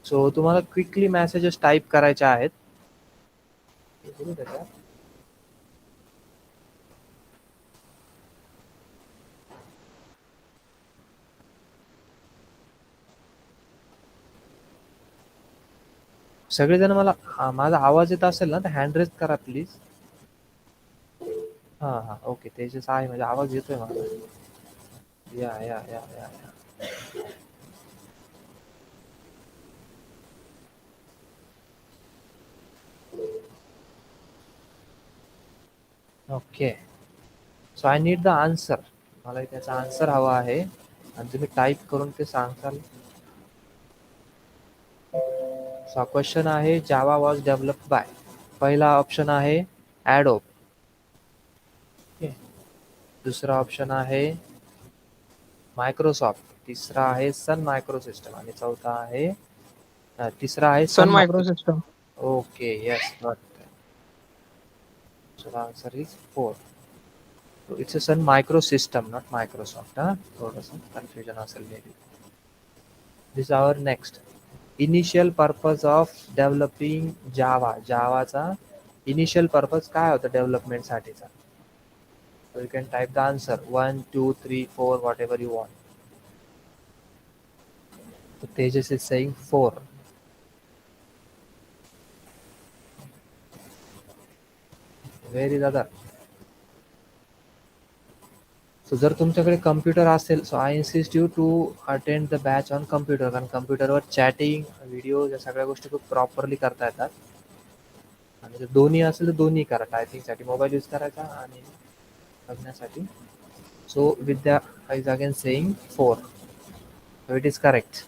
सो तुम्हाला quickly messages type करायचे आहेत. सगळेजण मला माझा आवाज येत असेल ना तर हँड रेज करा प्लीज. हा ओके तेजस आहे म्हणजे आवाज येतोय मला. या okay. So I need the answer. मला त्याचा आन्सर हवा आहे आणि तुम्ही टाइप करून ते सांगताल. सो क्वेश्चन आहे जावा वॉज डेव्हलप्ड बाय. पहिला ऑप्शन आहे ॲडोब. ओके. दुसरा ऑप्शन आहे मायक्रोसॉफ्ट. तिसरा आहे सन मायक्रोसिस्टम आणि चौथा आहे तिसरा आहे Sun Sun micro micro. System. Okay yes got. So the answer is 4. So it's a Sun Microsystem, not Microsoft. थोडंसं कन्फ्युजन असेल maybe. This our next. Initial purpose of developing Java. जावाचा initial purpose काय होता डेव्हलपमेंटसाठीचा? So you can type the answer 1, 2, 3, 4, whatever you want. So Tejas is saying 4. Where is other? सो जर तुमच्याकडे computer असेल so I insist you to attend the batch on computer. कारण कम्प्युटरवर chatting video या सगळ्या गोष्टी खूप प्रॉपरली करता येतात. आणि जर दोन्ही असेल तर दोन्ही करा. टायपिंगसाठी मोबाईल यूज करायचा आणि बघण्यासाठी. So Vidya is again saying 4. So it is correct.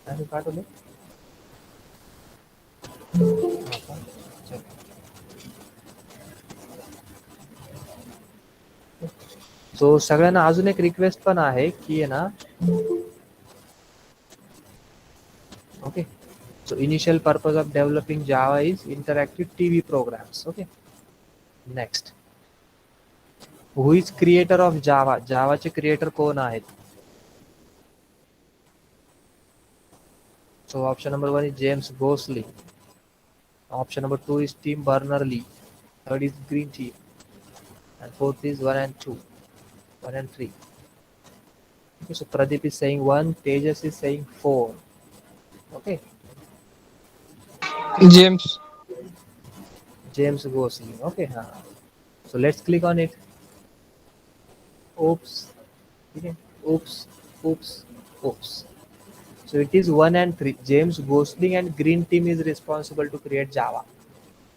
आणि पाठवले. सो सगळ्यांना अजून एक रिक्वेस्ट पण आहे की आहे ना. Okay. So initial purpose of developing Java is interactive TV programs. Okay. Next. Who is creator of Java? Java चे creator कोण आहेत? So option number 1 is James Gosling. Option number 2 is Tim Berners-Lee. Third is Green Team. And fourth is 1 and 2. 1 and 3. Okay, so Pradeep is saying 1. Tejas is saying 4. Okay. James. James Gosling. Okay. So let's click on it. Oops. Okay. Oops. Oops. Oops. So it is 1 and 3. James Gosling and Green Team is responsible to create Java.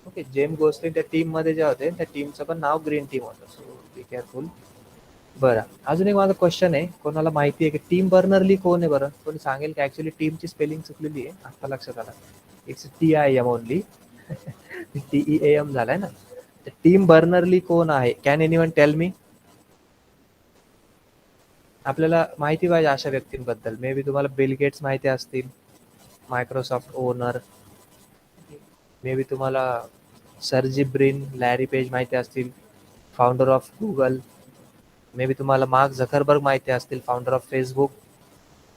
Okay. James Gosling त्या team मध्ये जे होते त्या टीमचं पण नाव green team होतं. सो be careful. बरं अजून एक माझा क्वेश्चन आहे. कोणाला माहिती आहे की टीम बर्नरली कोण आहे? बरं कोणी सांगेल की ऍक्च्युली टीमची स्पेलिंग चुकलेली आहे. आता लक्षात आलं. It's TIM only. TEAM झालाय ना. टीम बर्नरली कोण आहे? Can anyone tell me? आपल्याला माहिती पाहिजे अशा व्यक्तींबद्दल. मे बी तुम्हाला बिल गेट्स माहिती असतील. Microsoft owner. मे बी तुम्हाला सर्जी ब्रिन, लॅरी पेज माहिती असतील. Founder of Google. May be तुम्हाला मार्क झकरबर्ग माहिती असतील. Founder of Facebook.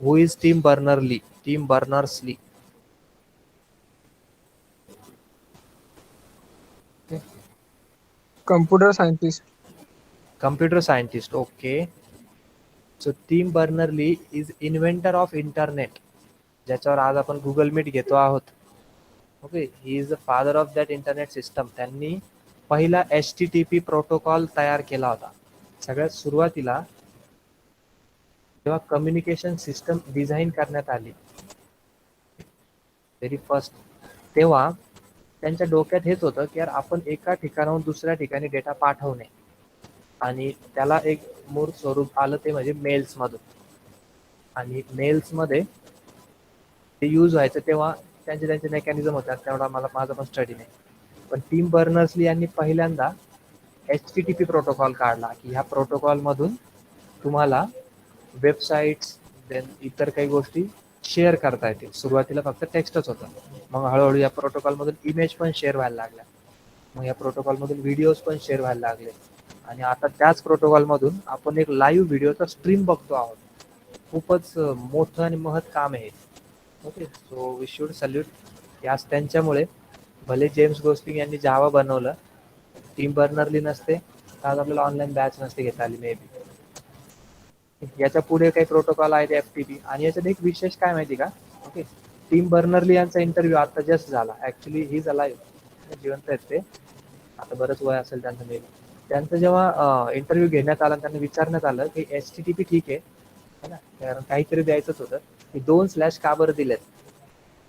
Who is Tim Berners-Lee? Tim Berners-Lee. Computer scientist. Computer scientist. Okay. So Tim Berners-Lee is inventor of internet. ज्याच्यावर आज आपण Google Meet घेतो आहोत. Okay. He is the father of that internet system. त्यांनी पहिला HTTP protocol तयार केला होता. सगळ्यात सुरुवातीला जेव्हा कम्युनिकेशन सिस्टम डिझाईन करण्यात आली व्हेरी फर्स्ट, तेव्हा त्यांच्या डोक्यात हेच होतं की यार आपण एका ठिकाणाहून दुसऱ्या ठिकाणी डेटा पाठवणे आणि त्याला एक मूळ स्वरूप आलं ते म्हणजे मेल्स मधून. आणि मेल्स मध्ये ते यूज व्हायचं तेव्हा त्यांचे मेकॅनिझम होतात. तेवढा मला माझा पण स्टडी नाही. पण टीम बर्नर्स-ली यांनी पहिल्यांदा HTTP प्रोटोकॉल काढला की ह्या प्रोटोकॉल मधून तुम्हाला वेबसाईट्स देन इतर काही गोष्टी शेअर करता येतील. सुरुवातीला फक्त टेक्स्टच होतं. मग हळूहळू या प्रोटोकॉल मधून इमेज पण शेअर व्हायला लागल्या. मग या प्रोटोकॉल मधून व्हिडिओज पण शेअर व्हायला लागले. आणि आता त्याच प्रोटोकॉल मधून आपण एक लाईव्ह व्हिडिओचा स्ट्रीम बघतो आहोत. खूपच मोठं आणि महत् काम आहे. Okay, so we should salute यास त्यांच्यामुळे. भले जेम्स गोस्टिंग यांनी जावा बनवलं, टीम बर्नरली नसते तर आज आपल्याला ऑनलाईन बॅच नसते घेता आली मे बी. याच्या पुढे काही प्रोटोकॉल आहेत FTP, आणि याच्यात एक विशेष काय माहिती का? ओके, टीम बर्नरली यांचा इंटरव्ह्यू आता जस्ट झाला. ऍक्च्युली ही झाला, जिवंत आहेत ते, आता बरंच वय असेल त्यांचं मे बी. त्यांचं जेव्हा इंटरव्ह्यू घेण्यात आला, त्यांना विचारण्यात आलं की HTTP ठीक आहे ना, कारण काहीतरी द्यायचंच होतं, की 2 स्लॅश का बरं दिलेत,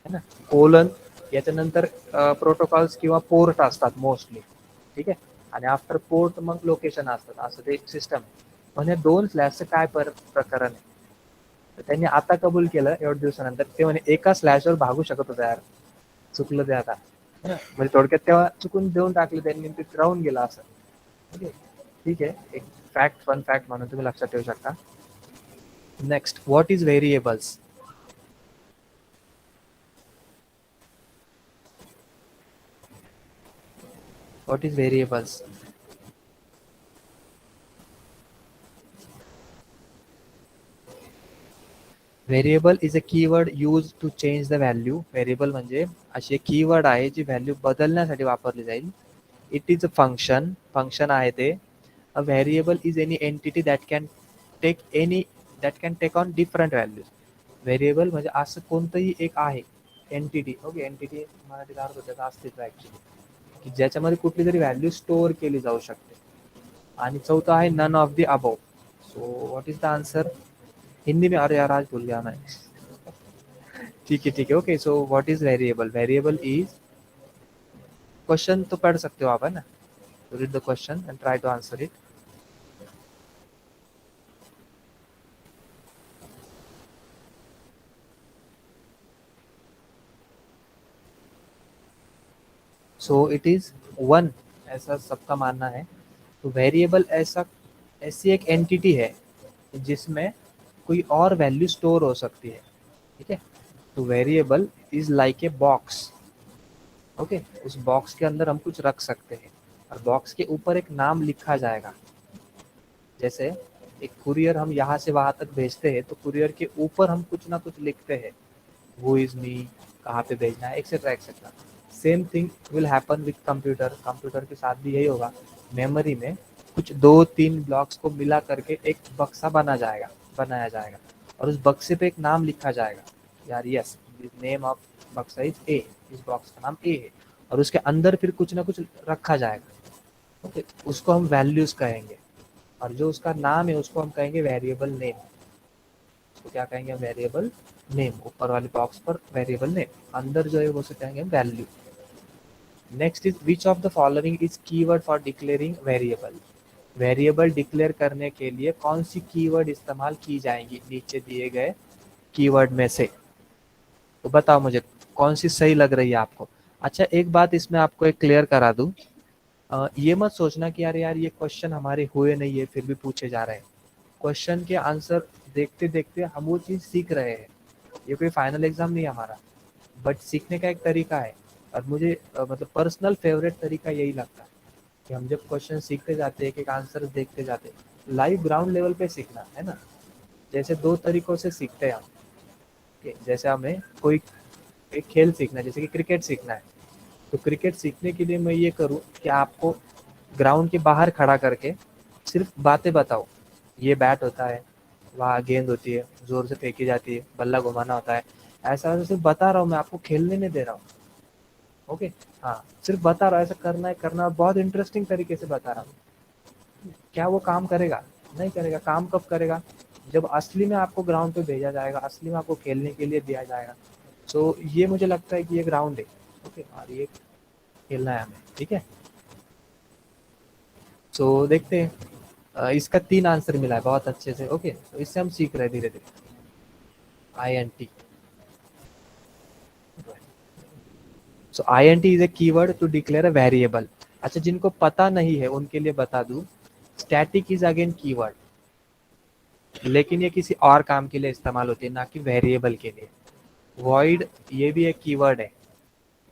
है ना, कोलन, याच्यानंतर प्रोटोकॉल्स किंवा पोर्ट असतात मोस्टली, ठीक आहे, आणि आफ्टर पोर्ट मग लोकेशन असतात, असं ते एक सिस्टम. म्हणजे 2 स्लॅशचं काय प्रकरण आहे? तर त्यांनी आता कबूल केलं एवढ्या दिवसानंतर, ते म्हणे एका स्लॅशवर भागू शकत होतं यार, चुकलं ते आता. म्हणजे थोडक्यात तेव्हा चुकून देऊन टाकले त्यांनी, ते राहून गेलं असं. ओके, ठीक आहे, एक फॅक्ट, फन फॅक्ट म्हणून तुम्ही लक्षात ठेवू शकता. Next, what is variables? What is variables? Variable is a keyword use to change the value. Variable म्हणजे अशी एक कीवर्ड आहे जी व्हॅल्यू बदलण्यासाठी वापरली जाईल. It is a function, function आहे ते. A variable is any entity that can take on different values. Variable म्हणजे असं कोणतंही एक आहे एंटिटी. ओके, एंटिटी मराठीत अर्थ त्याचं अस्तित्व ऍक्च्युली, की ज्याच्यामध्ये कुठली तरी व्हॅल्यू स्टोअर केली जाऊ शकते. आणि चौथा आहे none of the above. So what is the answer? Hindi में, अरे यार आज भूल गया मैं. ठीक है ठीक है, okay, so what is variable? Variable is, question तो पढ़ सकते हो आप, है ना, read the question and try to answer it. So it is one, ऐसा सबका मानना है. तो वेरिएबल ऐसा, ऐसी एक एंटिटी है जिसमें कोई और वैल्यू स्टोर हो सकती है, ठीक है. तो variable is like a box. Okay, उस बॉक्स के अंदर हम कुछ रख सकते हैं, और बॉक्स के ऊपर एक नाम लिखा जाएगा. जैसे एक कुरियर हम यहाँ से वहां तक भेजते हैं, तो कुरियर के ऊपर हम कुछ ना कुछ लिखते हैं, हु इज मी, कहाँ पे भेजना है, etcetera etcetera. Same thing will happen with computer. Computer के साथ भी यही होगा. मेमोरी में कुछ 2-3 ब्लॉक्स को मिला करके एक बक्सा बनाया जाएगा, और उस बक्से पे एक नाम लिखा जाएगा. यार यस, नेम ऑफ बक्सा इज ए, इस बॉक्स का नाम ए है, और उसके अंदर फिर कुछ ना कुछ रखा जाएगा. ओके, उसको हम वैल्यूज कहेंगे, और जो उसका नाम है उसको हम कहेंगे वेरिएबल नेम. उसको क्या कहेंगे हम? Variable name. ऊपर वाले बॉक्स पर वेरिएबल नेम, अंदर जो है वो से कहेंगे हम value. Next is which of the following is keyword for declaring variable? Variable declare करने के लिए कौन सी कीवर्ड इस्तेमाल की जाएंगी नीचे दिए गए कीवर्ड में से? तो बताओ मुझे कौन सी सही लग रही है आपको. अच्छा, एक बात इसमें आपको एक क्लियर करा दूं. ये मत सोचना कि यार यार ये क्वेश्चन हमारे हुए नहीं है फिर भी पूछे जा रहे हैं. क्वेश्चन के आंसर देखते देखते हम वो चीज़ सीख रहे हैं. ये कोई फाइनल एग्जाम नहीं है हमारा, बट सीखने का एक तरीका है. और मुझे मतलब पर्सनल फेवरेट तरीका यही लगता है कि हम जब क्वेश्चन सीखते जाते हैं, एक आंसर देखते जाते हैं, लाइव ग्राउंड लेवल पे सीखना है ना. जैसे 2 तरीकों से सीखते हैं हम. जैसे हमें कोई एक खेल सीखना है, जैसे कि क्रिकेट सीखना है, तो क्रिकेट सीखने के लिए मैं ये करूँ कि आपको ग्राउंड के बाहर खड़ा करके सिर्फ बातें बताओ. ये बैट होता है, वहाँ गेंद होती है, जोर से फेंकी जाती है, बल्ला घुमाना होता है. ऐसा ऐसा सिर्फ बता रहा हूँ मैं आपको, खेलने नहीं दे रहा हूँ. ओके, हाँ, सिर्फ बता रहा हूँ ऐसा करना है, करना बहुत इंटरेस्टिंग तरीके से बता रहा हूँ. क्या वो काम करेगा? नहीं करेगा. काम कब करेगा? जब असली में आपको ग्राउंड पे भेजा जाएगा, असली में आपको खेलने के लिए दिया जाएगा. सो ये मुझे लगता है कि ये ग्राउंड है. ओके, और ये खेलना है हमें, ठीक है. सो देखते हैं. इसका 3 आंसर मिला है बहुत अच्छे से. ओके, तो इससे हम सीख रहे हैं धीरे धीरे. INT. So INT is a keyword to declare a variable. अच्छा, जिनको पता नहीं है उनके लिए बता दूं, स्टैटिक इज अगेन कीवर्ड, लेकिन ये किसी और काम के लिए इस्तेमाल होती है, ना कि वेरिएबल के लिए. वॉइड ये भी एक कीवर्ड है.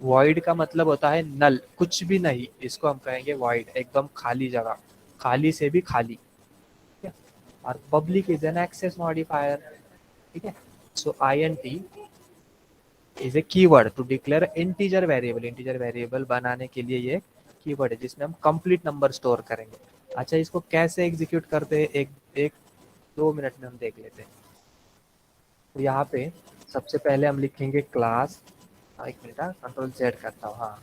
वॉइड का मतलब होता है नल, कुछ भी नहीं, इसको हम कहेंगे वॉइड, एकदम खाली जगह, खाली से भी खाली. ठीक है. और public is an access modifier. ठीक है. So INT is a keyword to declare integer variable. Integer variable बनाने के लिए ये कीवर्ड है जिसमें हम कंप्लीट नंबर स्टोर करेंगे। अच्छा, इसको कैसे एग्जीक्यूट करते हैं, एक एक 2 मिनट में हम देख लेते हैं। तो यहाँ पे सबसे पहले हम लिखेंगे क्लास, एक मिनट, कंट्रोल Z करता हूँ। हाँ,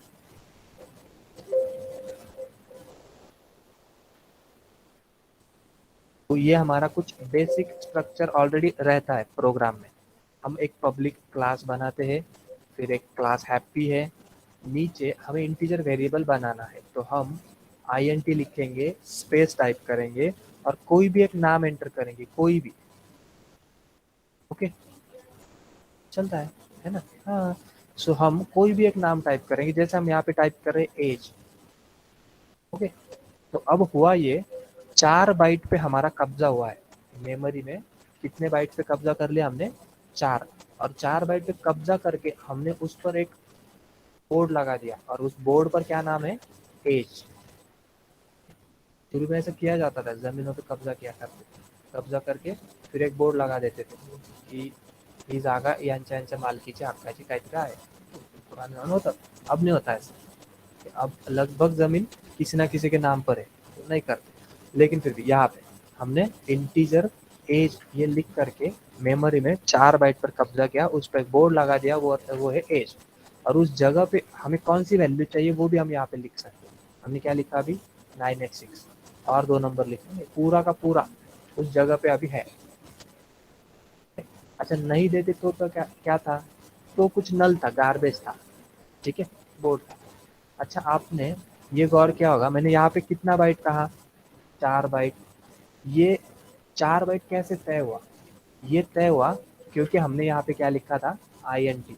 तो ये हमारा कुछ बेसिक स्ट्रक्चर ऑलरेडी रहता है प्रोग्राम में। हम एक पब्लिक क्लास बनाते हैं, फिर एक क्लास हैप्पी है, नीचे हमें इंटीजर वेरिएबल बनाना है तो हम INT लिखेंगे, स्पेस टाइप करेंगे और कोई भी एक नाम एंटर करेंगे, कोई भी। ओके, चलता है ना? हाँ, सो हम कोई भी एक नाम टाइप करेंगे, जैसे हम यहाँ पे टाइप कर रहे हैं एज। ओके, तो अब हुआ ये 4 बाइट पे हमारा कब्जा हुआ है मेमोरी में। कितने बाइट पे कब्जा कर लिया हमने? 4। और 4 बाइट पे कब्जा करके हमने उस पर एक बोर्ड लगा दिया और उस बोर्ड पर क्या नाम है? एज। शुरू में ऐसा किया जाता था, जमीनों पे कब्जा किया करते थे, कब्जा करके फिर एक बोर्ड लगा देते थे की ही जागा यांच्या यांच्या मालकीची हक्काची काहीतरी आहे, पुराने जमाने होता। अब नहीं होता ऐसा, अब लगभग जमीन किसी ना किसी के नाम पर है, तो नहीं करते। लेकिन फिर भी यहाँ पे हमने इंटीजर एज ये लिख करके मेमोरी में 4 बाइट पर कब्जा किया, उस पर एक बोर्ड लगा दिया, वो है एज। और उस जगह पे हमें कौन सी वैल्यू चाहिए वो भी हम यहाँ पे लिख सकते हैं। हमने क्या लिखा अभी? 986 और 2 नंबर लिखेंगे, पूरा का पूरा उस जगह पे अभी है। अच्छा, नहीं देते तो क्या क्या था? तो कुछ नल था, गार्बेज था, ठीक है, बोर्ड था। अच्छा, आपने ये गौर किया होगा, मैंने यहाँ पे कितना बाइट कहा? 4 बाइट। ये 4 बाइट कैसे तय हुआ? ये तय हुआ क्योंकि हमने यहाँ पे क्या लिखा था? INT।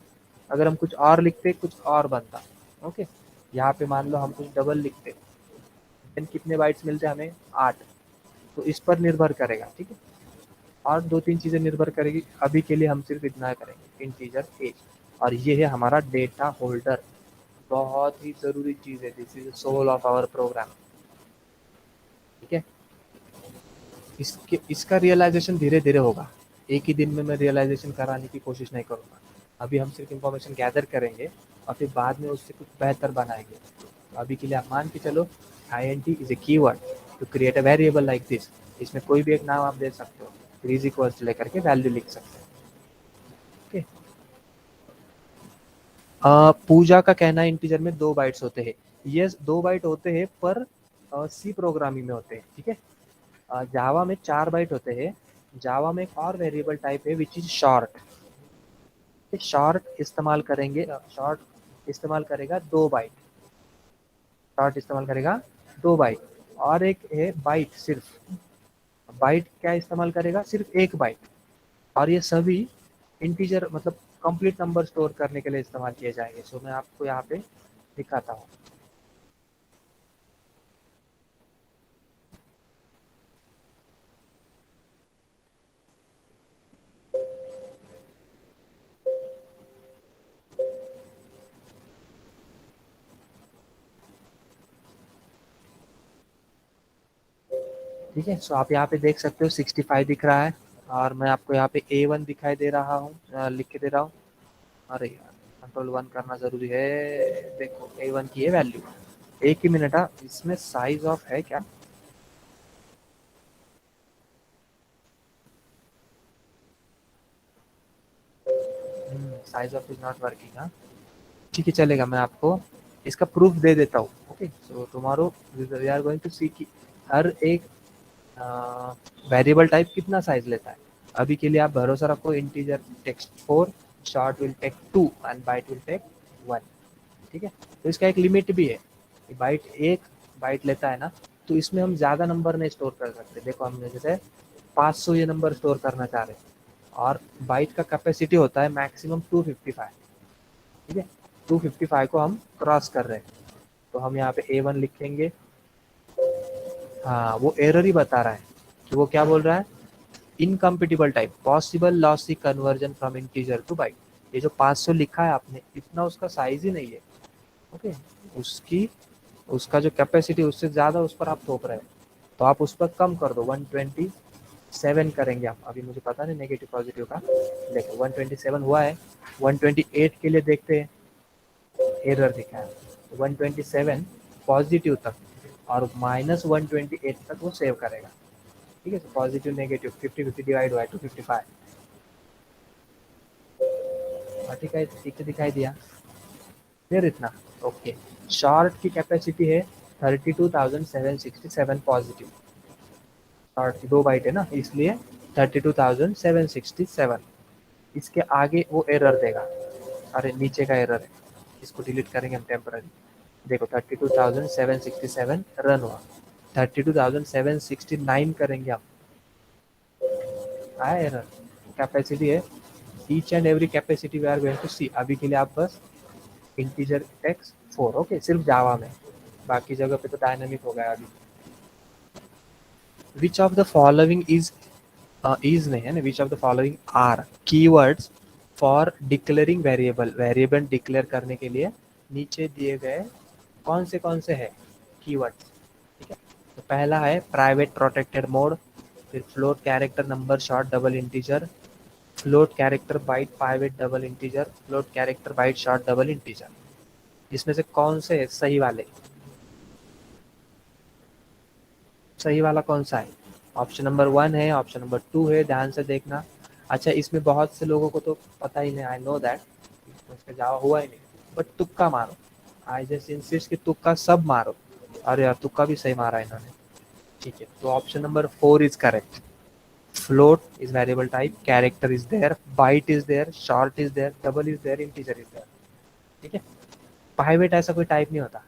अगर हम कुछ और लिखते कुछ और बनता। ओके, यहाँ पे मान लो हम कुछ डबल लिखते, देन कितने बाइट्स मिलते हमें? 8। तो इस पर निर्भर करेगा, ठीक है। और 2-3 चीजें निर्भर करेगी, अभी के लिए हम सिर्फ इतना करेंगे, इंटीजर एज। और ये है हमारा डेटा होल्डर, बहुत ही जरूरी चीज है, this is soul of our program, ठीक है। इसका रियलाइजेशन धीरे धीरे होगा, एक ही दिन में मैं रियलाइजेशन कराने की कोशिश नहीं करूँगा। अभी हम सिर्फ इंफॉर्मेशन गैदर करेंगे और फिर बाद में उससे कुछ बेहतर बनाएंगे। तो अभी के लिए आप मान के चलो, INT is a keyword to create a variable like this. इसमें कोई भी एक नाम आप दे सकते हो, फिर इज इक्वल्स लेकर के वैल्यू लिख सकते हो। ओके, पूजा का कहना है इंटीजर में 2 बाइट्स होते हैं। ये 2 बाइट होते हैं पर सी प्रोग्रामिंग में होते हैं, ठीक है। जावा में 4 बाइट होते हैं। जावा में एक और वेरिएबल टाइप है विच इज शॉर्ट। शॉर्ट इस्तेमाल करेंगे, शॉर्ट इस्तेमाल करेगा 2 बाइट, शॉर्ट इस्तेमाल करेगा 2 बाइट। और एक है बाइट, सिर्फ बाइट क्या इस्तेमाल करेगा? सिर्फ 1 बाइट। और ये सभी इंटीजर मतलब कंप्लीट नंबर स्टोर करने के लिए इस्तेमाल किए जाएंगे। सो मैं आपको यहाँ पे दिखाता हूँ। ठीक है, सो आप यहाँ पे देख सकते हो 65 दिख रहा है और मैं आपको यहाँ पे A1 दिखाई दे रहा हूँ, लिख के दे रहा हूँ। अरे यार, कंट्रोल 1 करना जरूरी है। देखो A1 की है वैल्यू। एक ही मिनट, इसमें साइज ऑफ है क्या? Size of is not working. हाँ, ठीक है, चलेगा, मैं आपको इसका प्रूफ दे देता हूँ। Okay, so tomorrow we are going to see कि हर एक वेरिएबल टाइप कितना साइज लेता है। अभी के लिए आप भरोसा रखो, integer takes 4, short will take 2 and byte will take 1। ठीक है, तो इसका एक लिमिट भी है कि बाइट 1 बाइट लेता है ना, तो इसमें हम ज़्यादा नंबर नहीं स्टोर कर सकते। देखो हमने जैसे 500 ये नंबर स्टोर करना चाह रहे हैं और बाइट का कैपेसिटी होता है मैक्सिमम 255। ठीक है, 255 को हम क्रॉस कर रहे हैं, तो हम यहाँ पे A1 लिखेंगे। हाँ, वो एरर ही बता रहा है कि वो क्या बोल रहा है? Incompatible type, possible lossy conversion from integer to byte. ये जो 500 लिखा है आपने, इतना उसका साइज ही नहीं है। ओके, उसकी उसका जो कैपेसिटी उससे ज़्यादा उस पर आप थोप रहे हो, तो आप उस पर कम कर दो, 127 7 करेंगे हम, अभी मुझे पता नहीं नेगेटिव पॉजिटिव का। देखो 127 हुआ है, 128 के लिए देखते हैं, एरर दिखा है 127 पॉजिटिव तक, और -128 तक वो सेव करेगा। ठीक है, तो पॉजिटिव नेगेटिव 50-50 डिवाइड हुआ है 255। ठीक है, ठीक है, दिखाई दिया फिर इतना। ओके, शॉर्ट की कैपेसिटी है 32,767 पॉजिटिव, शॉर्ट की 2 बाइट है ना, इसलिए 32,767। इसके आगे वो एरर देगा, अरे नीचे का एरर है, इसको डिलीट करेंगे हम टेम्पररी। देखो 32,767 रन हुआ, 32,769 करेंगे हम, आया एरर। कैपेसिटी है, each and every capacity we are going to see. अभी के लिए आप बस इंटीजर टेक्स्ट 4, ओके, सिर्फ जावा में, बाकी जगह पे तो डायनामिक हो गया अभी। Which of the following is नहीं है ना, which of the following are keywords for declaring variable, variable declare करने के लिए नीचे दिए गए कौन से है कीवर्ड। ठीक है, तो पहला है प्राइवेट प्रोटेक्टेड मोड, फिर float character number short double integer, float character byte private double integer, float character byte short double integer. इसमें से कौन से है सही वाले, सही वाला कौन सा है? ऑप्शन नंबर 1 है, ऑप्शन नंबर 2 है, ध्यान से देखना। अच्छा, इसमें बहुत से लोगों को तो पता ही नहीं, आई नो दैट, उसका जावा हुआ ही नहीं, बट तुक्का मारो, आई जस्ट इंसिस्ट कि तुक्का सब मारो। अरे यार, तुक्का भी सही मारा इन्होंने। ठीक है, तो option number 4 is correct. Float is variable type, character is there, byte is there, short is there, double is there, integer is there. ठीक है, प्राइवेट ऐसा कोई टाइप नहीं होता।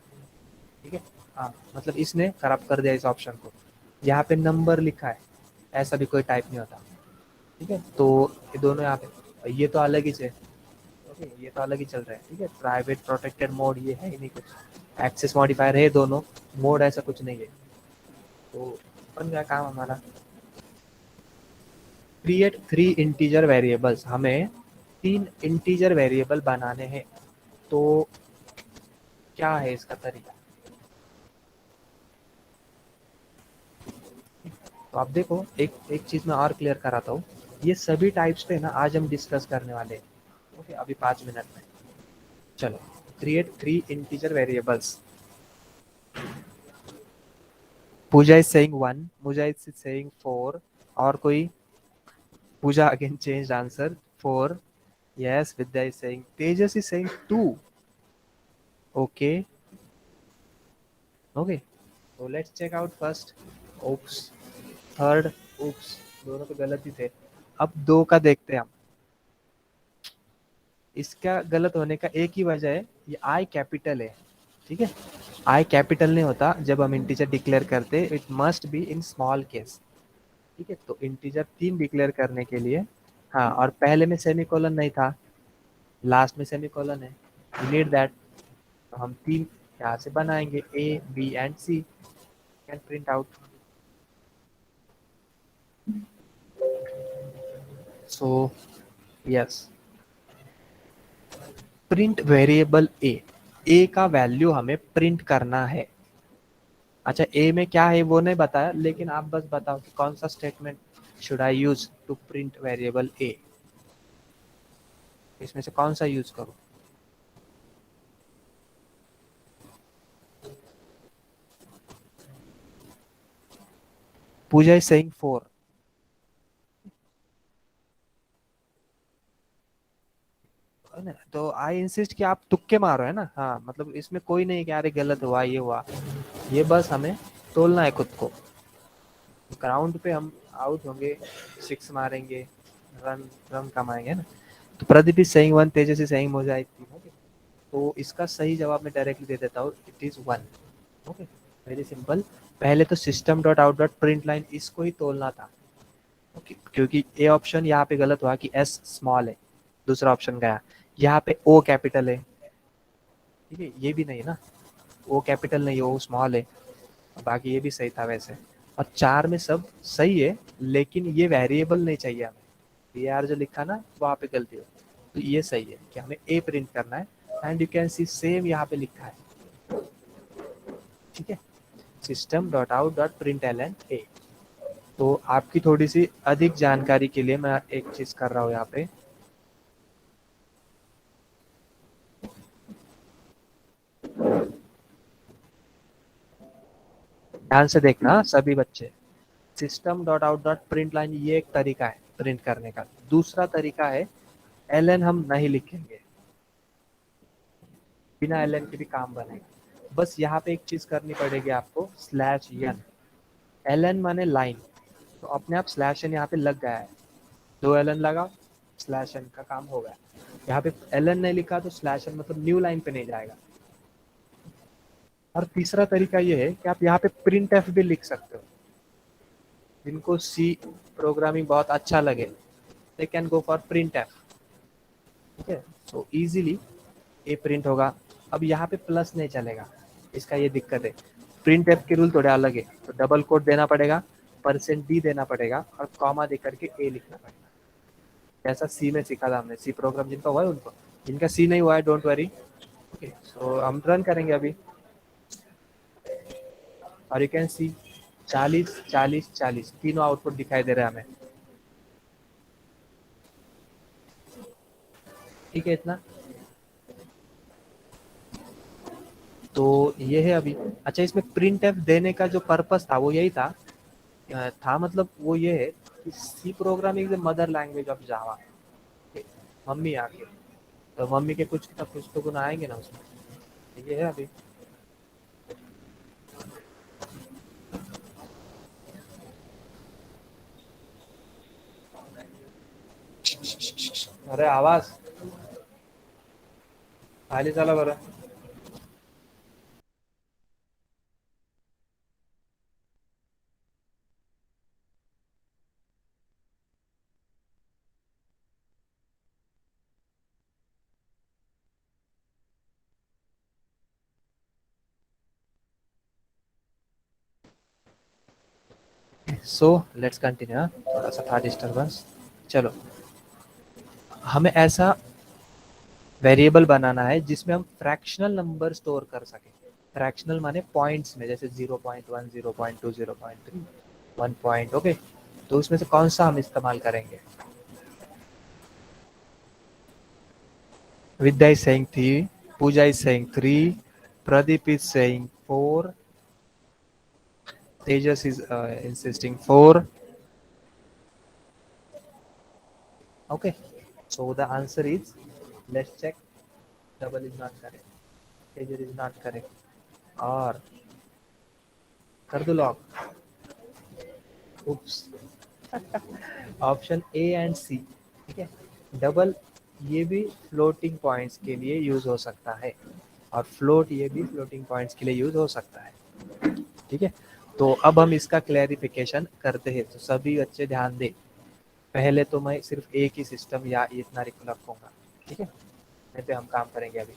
ठीक है, हाँ, मतलब इसने खराब कर दिया इस ऑप्शन को। यहाँ पे नंबर लिखा है, ऐसा भी कोई टाइप नहीं होता। ठीक है, तो ये दोनों यहाँ पे, ये तो अलग ही है। ओके, ये तो अलग ही चल रहा है। ठीक है, प्राइवेट प्रोटेक्टेड मोड ये है ही नहीं कुछ, एक्सेस मॉडिफायर है दोनों, मोड ऐसा कुछ नहीं है। तो बन गया काम हमारा। क्रिएट 3 इंटीजर वेरिएबल्स, हमें 3 इंटीजर वेरिएबल बनाने हैं, तो क्या है इसका तरीका। तो आप देखो, एक एक चीज मैं और क्लियर कराता हूँ, ये सभी टाइप्स पे ना आज हम डिस्कस करने वाले हैं। ओके, अभी 5 मिनट में। चलो, create 3 integer variables. Pooja is saying 1, Pooja is saying 4, और कोई? Pooja again change answer 4। Yes, Vidya is saying, Tejas is saying 2। Okay, okay, तो let's check out first. Oops, third, oops, दोनों तो गलत ही थे। अब 2 का देखते हैं हम। इसका गलत होने का एक ही वजह है, ये आई कैपिटल है। ठीक है, आई कैपिटल नहीं होता जब हम इंटीजर डिक्लेयर करते, it must be in small case. ठीक है, तो इंटीजर 3 डिक्लेयर करने के लिए, हाँ, और पहले में सेमीकोलन नहीं था, लास्ट में सेमीकोलन है, वी नीड दैट। तो हम 3 यहाँ से बनाएंगे, A B and C, can print out. So yes, print variable A का वैल्यू हमें प्रिंट करना है। अच्छा, ए में क्या है वो नहीं बताया, लेकिन आप बस बताओ कि कौन सा statement should I use to print variable A, इसमें से कौन सा यूज करूं? Pooja is saying 4। तो आई इंसिस्ट कि आप तुक्के मारो, है ना, हाँ, मतलब इसमें कोई नहीं कि अरे गलत हुआ, ये हुआ, ये बस हमें तोलना है खुद को। ग्राउंड पे हम आउट होंगे, 6 मारेंगे, रन रन कमाएंगे ना। तो Pradeep is saying 1, Tejas is saying Mosaic 3। Okay, तो इसका सही जवाब मैं डायरेक्टली दे देता हूँ, it is 1। Okay, very simple. पहले तो system dot out dot print line, इसको ही तोलना था। ओके, क्योंकि ए ऑप्शन यहाँ पे गलत हुआ कि एस स्मॉल है, दूसरा ऑप्शन गया, यहाँ पे ओ कैपिटल है। ठीक है, ये भी नहीं है ना, ओ कैपिटल नहीं है, ओ स्मॉल है, बाकी ये भी सही था वैसे। और 4 में सब सही है, लेकिन ये वेरिएबल नहीं चाहिए हमें, ये आर जो लिखा ना वहाँ पे गलती हो, तो ये सही है कि हमें ए प्रिंट करना है। And you can see same यहाँ पे लिखा है। ठीक है, system dot out dot print L N A. तो आपकी थोड़ी सी अधिक जानकारी के लिए मैं एक चीज कर रहा हूँ यहाँ पे। ध्यान से देखना सभी बच्चे। System dot out dot print line ये एक तरीका है प्रिंट करने का। दूसरा तरीका है एल हम नहीं लिखेंगे, बिना एल के भी काम बनेगा। बस यहाँ पे एक चीज करनी पड़ेगी आपको, स्लैश एन। एल एन माने लाइन, तो अपने आप स्लैश एन यहाँ पे लग गया है। दो एल एन लगा, स्लैश एन का काम हो गया। यहाँ पे एल एन नहीं लिखा तो स्लैश एन मतलब न्यू लाइन पे नहीं जाएगा। और तीसरा तरीका ये है कि आप यहाँ पे प्रिंट एफ भी लिख सकते हो। जिनको सी प्रोग्रामिंग बहुत अच्छा लगे they can go for print F. ठीक है, तो इजीली ए प्रिंट होगा। अब यहाँ पे प्लस नहीं चलेगा, इसका ये दिक्कत है। प्रिंट एफ के रूल थोड़े अलग है, तो डबल कोट देना पड़ेगा, %d देना पड़ेगा और कॉमा दे करके ए लिखना पड़ेगा। जैसा सी में सीखा था हमने, सी प्रोग्राम जिनका हुआ है उनको। जिनका सी नहीं हुआ है डोंट वरी। ओके, सो हम रन करेंगे अभी और यू कैन सी 40 40 40 तीनों आउटपुट दिखाई दे रहा है हमें। ठीक है इतना। तो ये है अभी। अच्छा, इसमें प्रिंट एफ देने का जो पर्पस था वो यही था मतलब वो ये है कि C programming is mother language of Java. Mummy आके, तो मम्मी के कुछ तो गुण आएंगे ना उसमें। ये है अभी। अरे आवाज खाली झाला बरं। So let's continue. थोड़ा सा था डिस्टर्बेंस। चलो, हमें ऐसा वेरिएबल बनाना है जिसमें हम फ्रैक्शनल नंबर स्टोर कर सकें। फ्रैक्शनल माने पॉइंट्स में, जैसे 0.1 0.2 0.3 1 पॉइंट। ओके, तो उसमें से कौन सा हम इस्तेमाल करेंगे? Vidya is saying 3, Pooja is saying 3, Pradeep is saying 4, Tejas is insisting 4. Okay, so the answer is, let's check. Double is not correct, tejas is not correct, और कर दो lock. Oops, option A and C. ठीक है, डबल ये भी फ्लोटिंग पॉइंट्स के लिए use हो सकता है, और फ्लोट ये भी फ्लोटिंग पॉइंट्स के लिए यूज हो सकता है। ठीक है, तो अब हम इसका क्लैरिफिकेशन करते हैं, तो सभी बच्चे ध्यान दें। पहले तो मैं सिर्फ एक ही सिस्टम या इतना रखूंगा। ठीक है, नहीं पे हम काम करेंगे अभी।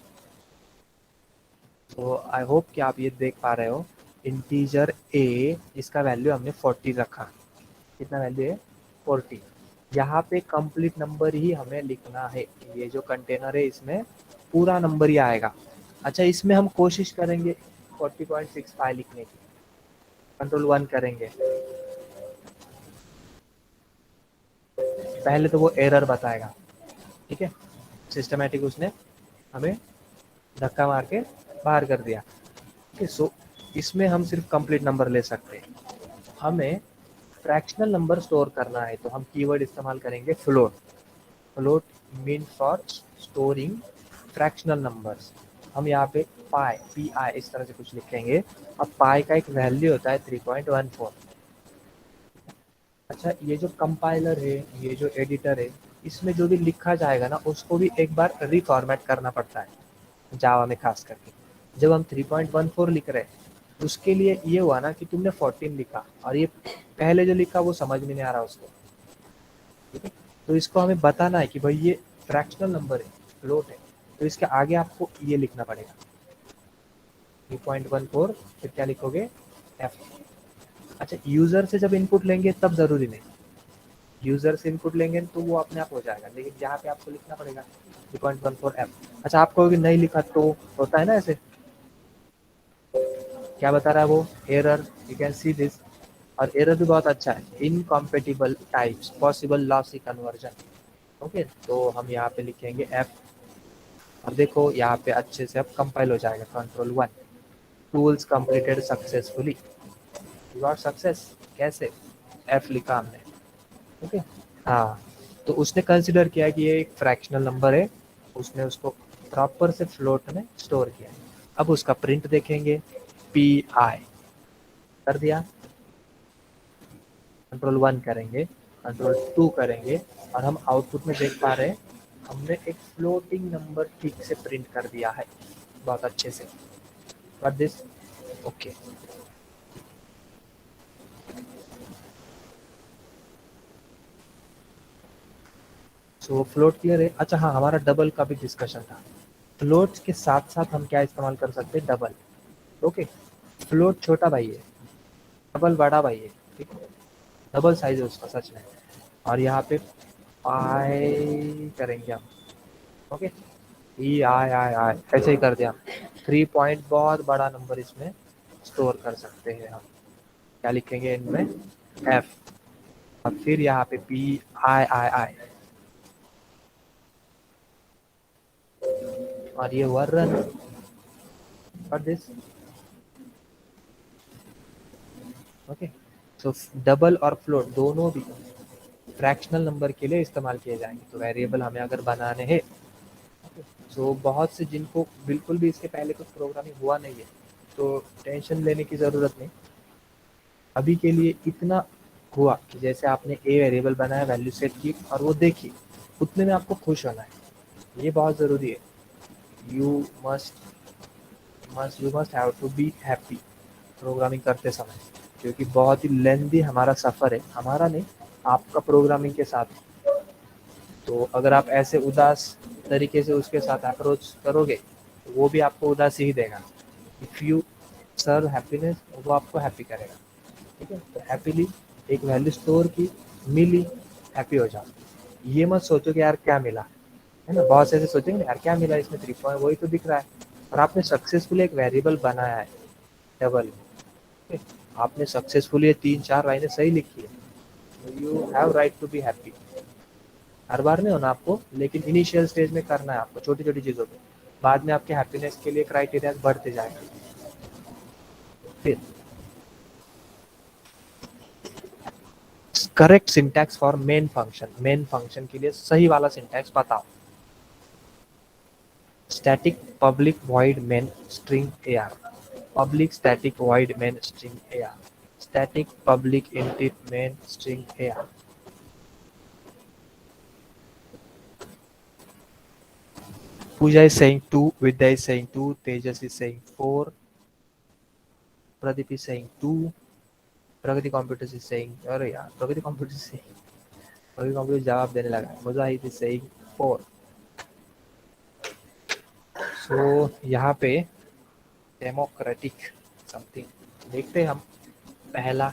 तो आई होप कि आप ये देख पा रहे हो। इंटीजर ए, इसका वैल्यू हमने 40 रखा। कितना वैल्यू है? 40। यहाँ पे कंप्लीट नंबर ही हमें लिखना है। ये जो कंटेनर है इसमें पूरा नंबर ही आएगा। अच्छा, इसमें हम कोशिश करेंगे 40.65 लिखने की। कंट्रोल 1 करेंगे, पहले तो वो एरर बताएगा। ठीक है, सिस्टमैटिक उसने हमें धक्का मार के बाहर कर दिया। ठीक है, सो इसमें हम सिर्फ कंप्लीट नंबर ले सकते हैं। हमें फ्रैक्शनल नंबर स्टोर करना है, तो हम कीवर्ड इस्तेमाल करेंगे float. Float mean for storing fractional numbers. हम यहाँ पे पाई पी आई इस तरह से कुछ लिखेंगे। अब पाई का एक वैल्यू होता है 3.14। अच्छा, ये जो कंपाइलर है, ये जो एडिटर है, इसमें जो भी लिखा जाएगा ना उसको भी एक बार रिफॉर्मेट करना पड़ता है, जावा में खास करके। जब हम 3.14 लिख रहे हैं, उसके लिए ये हुआ ना कि तुमने 14 लिखा और ये पहले जो लिखा वो समझ में नहीं आ रहा उसको। ठीक है, तो इसको हमें बताना है कि भाई ये फ्रैक्शनल नंबर है, फ्लोट है, तो इसके आगे आपको ये लिखना पड़ेगा 3.14। फिर क्या लिखोगे? एफ। अच्छा, यूजर से जब इनपुट लेंगे तब जरूरी नहीं, यूजर से इनपुट लेंगे तो वो अपने आप हो जाएगा, लेकिन यहाँ पे आपको लिखना पड़ेगा 3.14 एफ। अच्छा, आपको अगर नहीं लिखा तो होता है ना ऐसे। क्या बता रहा है वो? Error, you can see this. और एरर भी बहुत अच्छा है, incompatible types possible lossy conversion. Okay, तो हम यहाँ पे लिखेंगे एफ। अब देखो यहाँ पे अच्छे से अब कंपाइल हो जाएगा, control 1, tools completed successfully, you are success. कैसे? एफ लिखा हमने। ओके, हाँ, तो उसने कंसिडर किया कि ये एक फ्रैक्शनल नंबर है, उसने उसको प्रॉपर से फ्लोट में स्टोर किया। अब उसका प्रिंट देखेंगे, पी आई कर दिया, कंट्रोल 1 करेंगे, कंट्रोल 2 करेंगे, और हम आउटपुट में देख पा रहे हैं हमने एक फ्लोटिंग नंबर ठीक से प्रिंट कर दिया है, बहुत अच्छे से। But this okay, so float clear है। अच्छा हाँ, हमारा डबल का भी डिस्कशन था। फ्लोट के साथ साथ हम क्या इस्तेमाल कर सकते हैं, डबल। ओके, फ्लोट छोटा भाई है, डबल बड़ा भाई है, ठीक है, डबल साइज है उसका सच में। और यहाँ पे पाई करेंगे हम। ओके, ई आई आई आई ऐसे ही कर दिया हम। 3 पॉइंट बहुत बड़ा नंबर इसमें स्टोर कर सकते हैं हम। क्या लिखेंगे इनमें, एफ, और फिर यहाँ पे पी आई आई आई, और ये हुआ रन फॉर दिस। ओके, तो डबल और फ्लोट दोनों भी फ्रैक्शनल नंबर के लिए इस्तेमाल किए जाएंगे। तो वेरिएबल हमें अगर बनाने हैं, तो बहुत से जिनको बिल्कुल भी इसके पहले कुछ प्रोग्रामिंग हुआ नहीं है, तो टेंशन लेने की ज़रूरत नहीं। अभी के लिए इतना हुआ कि जैसे आपने ए वेरिएबल बनाया, वैल्यू सेट की और वो देखी, उतने में आपको खुश होना है, ये बहुत ज़रूरी है। You you must have to be happy programming करते समय, क्योंकि बहुत ही लेंदी हमारा सफ़र है, हमारा नहीं, आपका प्रोग्रामिंग के साथ। तो अगर आप ऐसे उदास तरीके से उसके साथ अप्रोच करोगे, तो वो भी आपको उदासी ही देगा। इफ़ यू सर्व हैप्पीनेस, वो आपको हैप्पी करेगा। ठीक है, तो हैप्पीली एक वैल्यू स्टोर की, मिली, हैप्पी हो जाओ। ये मत सोचो कि यार क्या मिला, है ना, बहुत से ऐसे सोचेंगे यार क्या मिला इसमें, 3 पॉइंट वही तो दिख रहा है, और आपने सक्सेसफुली एक वेरिएबल बनाया है डबल। आपने सक्सेसफुली 3-4 लाइनें सही लिखी है, you have right to be happy. हर बार नहीं होना आपको, लेकिन इनिशियल स्टेज में करना है आपको, छोटी छोटी चीज़ों पे। बाद में आपके हैप्पीनेस के लिए क्राइटेरिया बढ़ते जाएंगे। फिर correct syntax for main function, main function के लिए सही वाला सिंटैक्स बताओ। Static public void main string AR, public static void main string AR, static public int main string AR। Pooja is saying 2, Vidya is saying 2, Tejas is saying 4, Pradeep is saying 2, Pragati Computers is saying, अरे यार प्रगति computer से, प्रगति computer जवाब देने लगा, मुजाहिद is saying 4। सो यहाँ पे democratic something देखते हैं हम। पहला,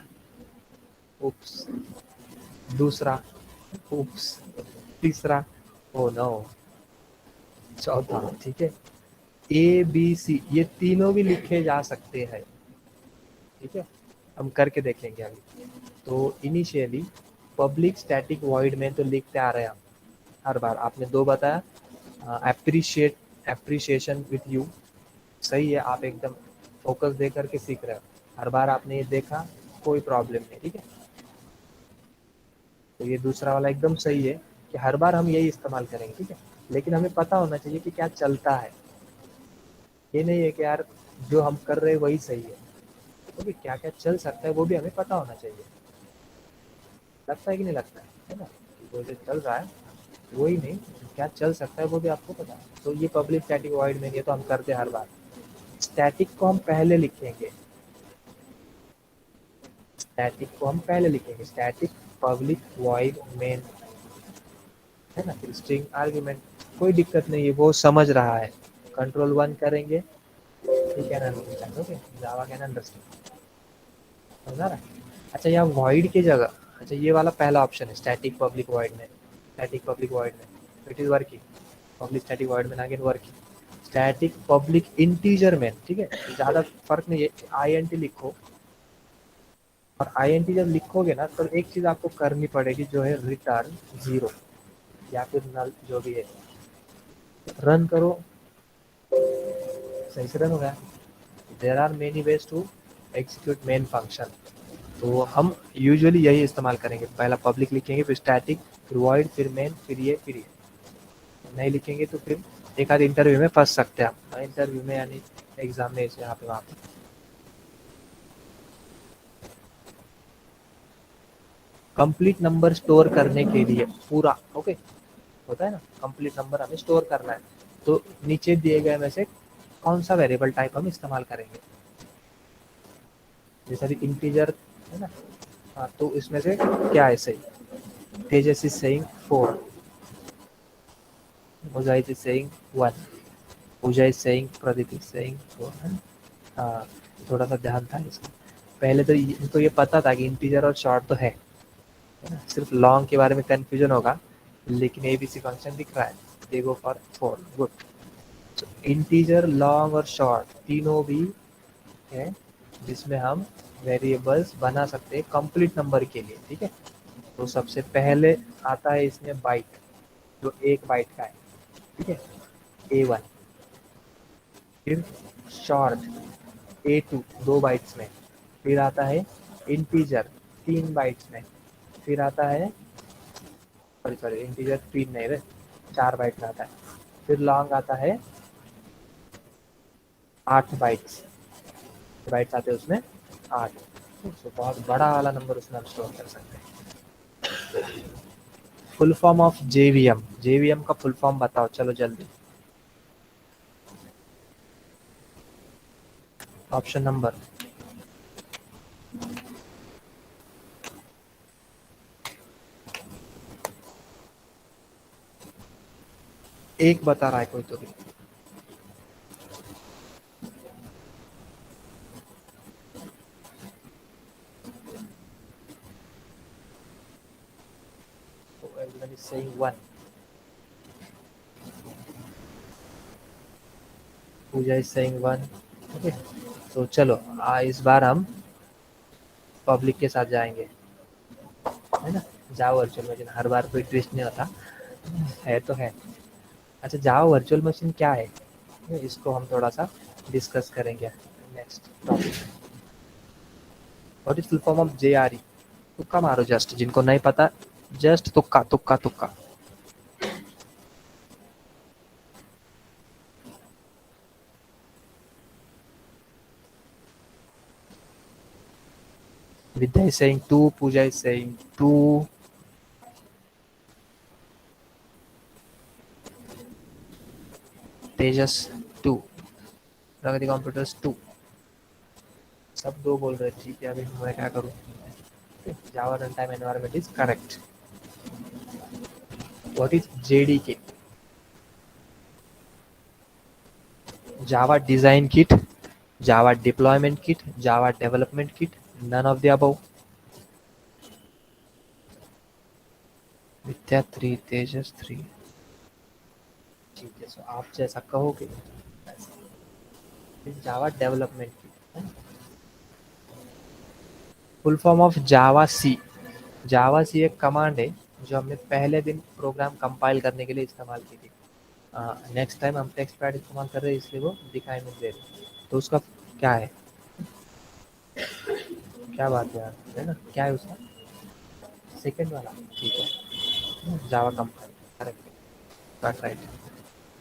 उप्स, दूसरा, उप्स, तीसरा, ओ नो, चौथा, ठीक है। ABC ये तीनों भी लिखे जा सकते हैं, ठीक है, हम करके देखेंगे अभी। तो इनिशियली पब्लिक स्टैटिक वॉइड में तो लिखते आ रहे हैं हम, हर बार आपने 2 बताया। एप्रिशिएशन विथ यू, सही है, आप एकदम फोकस दे करके सीख रहे हो, हर बार आपने ये देखा, कोई प्रॉब्लम नहीं, ठीक है। तो ये दूसरा वाला एकदम सही है कि हर बार हम यही इस्तेमाल करेंगे, ठीक है, लेकिन हमें पता होना चाहिए कि क्या चलता है। ये नहीं है कि यार जो हम कर रहे हैं वही सही है, तो भी क्या क्या चल सकता है वो भी हमें पता होना चाहिए। लगता है कि नहीं लगता है ना, कि वो जो चल रहा है वही नहीं, क्या चल सकता है वो भी आपको पता है। तो ये पब्लिक स्टैटिक वॉइड में ये तो हम करते हैं हर बार। स्टैटिक को हम पहले लिखेंगे, स्टैटिक को हम पहले लिखेंगे, स्टैटिक पब्लिक वॉइड मेन, है ना, फिर स्ट्रिंग आर्ग्यूमेंट। कोई दिक्कत नहीं है, वो समझ रहा है। कंट्रोल 1 करेंगे, ठीक है ना, ओके, जावा कैन अंडरस्टैंड, समझा रहा। अच्छा, यहाँ वॉइड की जगह, अच्छा ये वाला पहला ऑप्शन है स्टैटिक पब्लिक वॉइड में, स्टैटिक पब्लिक वॉइड में it is working, public static void में again working, static public integer में, ठीक है, ज़्यादा फर्क नहीं है, INT लिखो, और INT जब लिखोगे ना तो एक चीज़ आपको करनी पड़ेगी जो है रिटर्न 0 या फिर नल जो भी है। रन करो, सही से रन हो गया। There are many ways to execute main function. तो हम यूजुअली यही इस्तेमाल करेंगे, पहला पब्लिक लिखेंगे, फिर स्टैटिक, फिर वॉइड, फिर मेन, फिर ये नहीं लिखेंगे तो फिर एक आध इंटरव्यू में फंस सकते हैं आप। इंटरव्यू में यानी एग्जाम में यहाँ पे वहाँ पे। कंप्लीट नंबर स्टोर करने के लिए पूरा ओके होता है ना, कंप्लीट नंबर हमें स्टोर करना है, तो नीचे दिए गए में से कौन सा वेरिएबल टाइप हम इस्तेमाल करेंगे। जैसे अभी इंटीजर है ना, हाँ तो इसमें से क्या है सही। Tejas is saying 4, Mujahid is saying 1, Pooja is saying, Pradeep is saying 4 है ना। हाँ, थोड़ा सा ध्यान था इसका। पहले तो इनको ये पता था कि इंटीजर और शॉर्ट तो है ना, सिर्फ लॉन्ग के बारे में कंफ्यूजन होगा, लेकिन एबीसी फंक्शन दिख रहा है, दे गो फॉर 4 गुड। तो इंटीजर, लॉन्ग और शॉर्ट तीनों भी है जिसमें हम वेरिएबल्स बना सकते हैं कंप्लीट नंबर के लिए, ठीक है। तो सबसे पहले आता है इसमें बाइट, जो 1 बाइट का है, ठीक है, A1। फिर शॉर्ट A2 2 बाइट्स में। फिर आता है इंटीजर 3 बाइट्स में। फिर आता है सॉरी सॉरी इंटीजर 3 नहीं रे, 4 बाइट में आता है। फिर लॉन्ग आता है 8 बाइट्स, बाइट्स आते हैं उसमें 8। तो बहुत बड़ा वाला नंबर उसमें हम स्टोर कर सकते हैं। Full form of JVM, JVM का फुल फॉर्म बताओ चलो जल्दी। ऑप्शन नंबर एक बता रहा है कोई तो भी। Everyone is saying 1, Pooja is saying 1। Okay, तो चलो इस बार हम पब्लिक के साथ जाएंगे, है ना। जाओ वर्चुअल मशीन, हर बार कोई ट्विस्ट नहीं होता है तो है। अच्छा जाओ वर्चुअल मशीन क्या है, इसको हम थोड़ा सा डिस्कस करेंगे next topic. What is full form of JRE। तुक्का मारो जस्ट, जिनको नहीं पता जस्ट तुक्का तुक्का तुक्का। Vidya is saying 2, Pooja is saying 2, Tejas 2, Pragati computers 2, सब 2 बोल रहे हैं, ठीक है अभी मैं क्या करूँ। Java run time environment is correct. What is JDK। Java design kit, Java deployment kit, Java development kit, none of the above. Vidya 3, Tejas 3, ठीक है सो आप जैसा कहोगे। Java development kit, full form of Java C. Java C एक command है जो हमने पहले दिन प्रोग्राम कंपाइल करने के लिए इस्तेमाल की थी। नेक्स्ट टाइम हम टेक्स्ट पैड इस्तेमाल कर रहे हैं इसलिए वो दिखाई नहीं दे रही। तो उसका क्या है, क्या बात है यार, है ना, क्या है उसका सेकंड वाला, ठीक है, Java compile, correct right,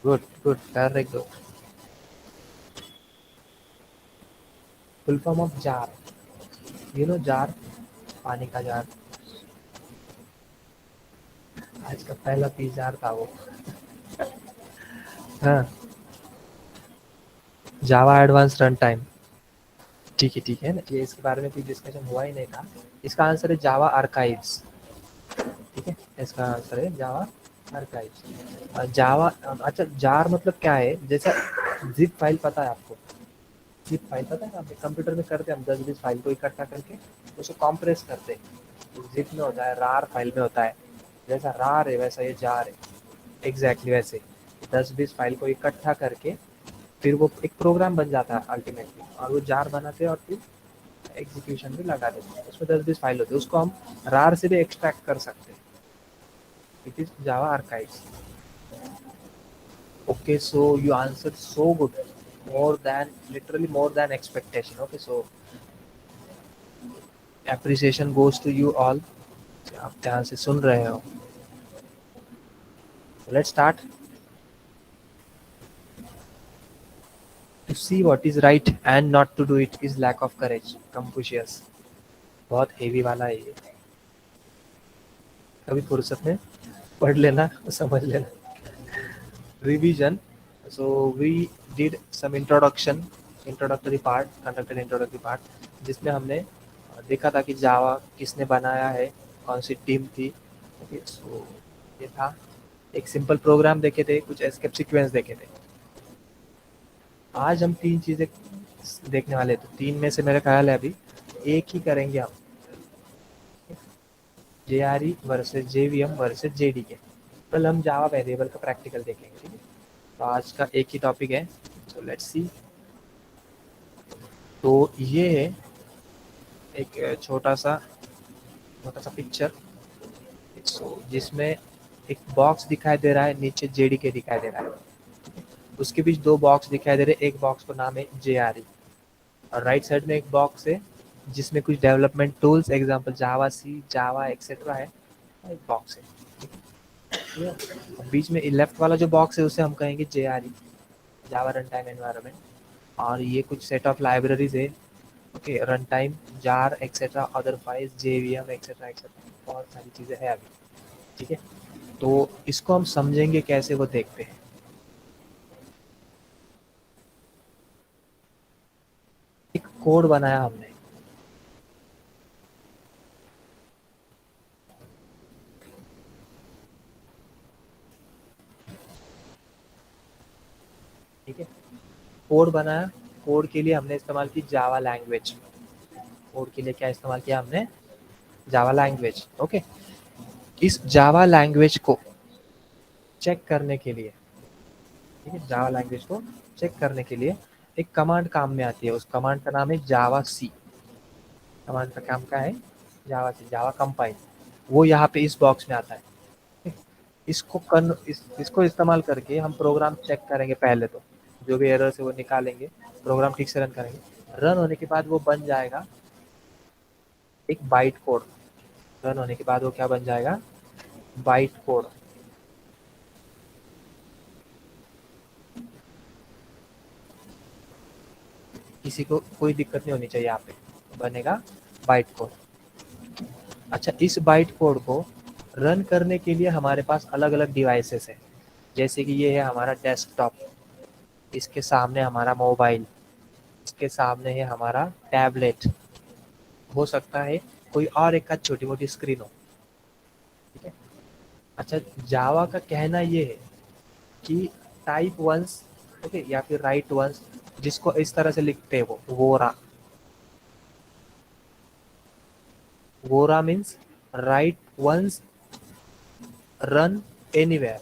good good correct good. Full form of jar, you know jar, पानी का जार। आज का पहला पीस जार था वो। हाँ, जावा एडवांस रन टाइम, ठीक है ना, ये इसके बारे में कोई डिस्कशन हुआ ही नहीं था। इसका आंसर है जावा आर्काइव्स, ठीक है, इसका आंसर है जावा आर्काइव्स। जावा, अच्छा जार मतलब क्या है, जैसा जिप फाइल पता है आपको, जिप फाइल पता है, आप कंप्यूटर में करते हैं हम 10-20 फाइल को इकट्ठा करके उसको कॉम्प्रेस करते हैं, तो जिप में होता है, रार फाइल में होता है। जैसा रार है वैसा ये जार है, एग्जैक्टली वैसे 10-20 फाइल को इकट्ठा करके फिर वो एक प्रोग्राम बन जाता है अल्टीमेटली, और वो जार बनाते हैं और फिर एग्जीक्यूशन भी लगा देते हैं, उसमें 10-20 फाइल होती है, उसको हम रार से भी एक्सट्रैक्ट कर सकते हैं. It is Java archives. Okay, so you answered so good, more than literally more than expectation. Okay, so appreciation goes to you all. आप ध्यान से सुन रहे हो. Let's start. To see what is right and not to do it is lack of courage. Confucius. बहुत heavy वाला है ये. कभी फुर्सत में पढ़ लेना, समझ लेना. Revision. So we did some introductory part, conducted introductory part, जिसमें हमने देखा था कि जावा किसने बनाया है, कौन सी टीम थी. ओके, सो ये था. एक सिंपल प्रोग्राम देखे थे, कुछ एस्केप सीक्वेंस देखे थे. आज हम 3 चीज़ें देखने वाले थे. 3 में से मेरा ख्याल है अभी एक ही करेंगे हम. JRE versus JVM versus JDK. कल हम जावा वेरिएबल का प्रैक्टिकल देखेंगे. ठीक है, तो आज का एक ही टॉपिक है. So let's see. तो ये है एक छोटा सा पिक्चर, जिसमें एक बॉक्स दिखाई दे रहा है, नीचे JDK दिखाई दे रहा है. उसके बीच 2 बॉक्स दिखाई दे रहे हैं. एक बॉक्स का नाम है JRE और राइट साइड में एक बॉक्स है जिसमें कुछ डेवलपमेंट टूल्स, एग्जांपल जावा सी, जावा एक्सेट्रा है. एक बॉक्स है. बीच में लेफ्ट वाला जो बॉक्स है उसे हम कहेंगे JRE, जावा रन टाइम एनवायरनमेंट. और ये कुछ सेट ऑफ लाइब्रेरीज है. Okay, run time, jar etcetera, other files, JVM etcetera etcetera, बहुत सारी चीज़ें हैं अभी. ठीक है, तो इसको हम समझेंगे कैसे, वो देखते हैं. एक कोड बनाया हमने. ठीक है, कोड बनाया. कोड के लिए हमने इस्तेमाल की जावा लैंग्वेज. कोड के लिए क्या इस्तेमाल किया हमने? Java language. ओके, इस जावा लैंग्वेज को चेक करने के लिए, ठीक है, जावा लैंग्वेज को चेक करने के लिए एक कमांड काम में आती है. उस कमांड का नाम है जावा सी. कमांड का काम क्या है? जावा सी, जावा कंपाइल. वो यहाँ पे इस बॉक्स में आता है. इसको इस्तेमाल करके हम प्रोग्राम चेक करेंगे. पहले तो जो भी एरर है वो निकालेंगे, प्रोग्राम ठीक से रन करेंगे. रन होने के बाद वो बन जाएगा एक बाइट कोड. रन होने के बाद वो क्या बन जाएगा? Byte code. किसी को कोई दिक्कत नहीं होनी चाहिए. यहाँ पे बनेगा बाइट कोड. अच्छा, इस बाइट कोड को रन करने के लिए हमारे पास अलग अलग डिवाइसेस है. जैसे कि ये है हमारा डेस्कटॉप, इसके सामने हमारा मोबाइल, इसके सामने है हमारा टैबलेट, हो सकता है कोई और एक का छोटी मोटी स्क्रीन हो. ठीक है. अच्छा, जावा का कहना ये है कि टाइप वंस, ओके, या फिर राइट वंस, जिसको इस तरह से लिखते हैं वो वोरा. वोरा means write once, run anywhere,